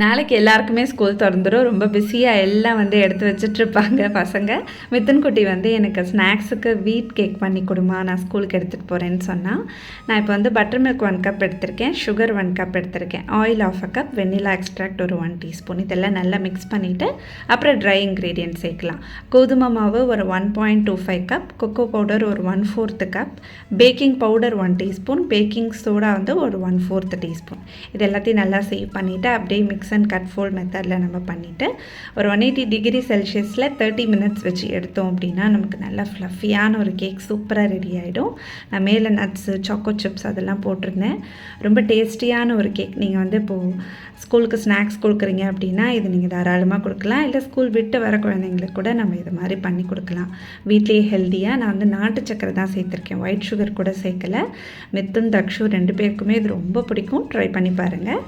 நாளைக்கு எல்லாருக்குமே ஸ்கூல் திறந்துடும். ரொம்ப பிஸியாக எல்லாம் வந்து எடுத்து வச்சிட்ருப்பாங்க பசங்க. மித்துன் குட்டி வந்து எனக்கு ஸ்நாக்ஸுக்கு வீட் கேக் பண்ணி கொடுமா, நான் ஸ்கூலுக்கு எடுத்துகிட்டு போகிறேன்னு சொன்னால், நான் இப்போ வந்து பட்டர் மில்க் 1 கப் எடுத்திருக்கேன், சுகர் 1 கப் எடுத்திருக்கேன், ஆயில் 1/2 கப், வெண்ணிலா எக்ஸ்ட்ராக்ட் ஒரு 1 டீஸ்பூன். இதெல்லாம் நல்லா மிக்ஸ் பண்ணிவிட்டு அப்புறம் ட்ரை இன்க்ரீடியன்ட் சேர்க்கலாம். கோதுமை மாவு ஒரு 1.25 கப், கொக்கோ பவுடர் ஒரு 1/4 cup, baking powder 1 teaspoon, baking soda வந்து ஒரு 1/4 டீஸ்பூன். இது எல்லாத்தையும் நல்லா சேவ் பண்ணிவிட்டு அப்படியே மிக்ஸ் அண்ட் கட் ஃபோல்ட் மெத்தடில் நம்ம பண்ணிவிட்டு ஒரு 180 டிகிரி செல்சியஸில் 30 மினிட்ஸ் வச்சு எடுத்தோம் அப்படின்னா நமக்கு நல்லா ஃப்ளஃபியான ஒரு கேக் சூப்பராக ரெடி ஆகிடும். நான் மேலே நட்ஸு, சாக்கோ சிப்ஸ் அதெல்லாம் போட்டிருந்தேன். ரொம்ப டேஸ்டியான ஒரு கேக். நீங்கள் வந்து இப்போது ஸ்கூலுக்கு ஸ்நாக்ஸ் கொடுக்குறீங்க அப்படின்னா இது நீங்கள் தாராளமாக கொடுக்கலாம். இல்லை ஸ்கூல் விட்டு வர குழந்தைங்களுக்கு கூட நம்ம இது மாதிரி பண்ணி கொடுக்கலாம். வீட்லேயே ஹெல்த்தியாக. நான் வந்து நாட்டு சக்கரை தான் சேர்த்துருக்கேன், ஒயிட் சுகர் கூட சேர்க்கலை. மித்துன், தக்ஷு 2 பேருக்குமே இது ரொம்ப பிடிக்கும். ட்ரை பண்ணி பாருங்கள்.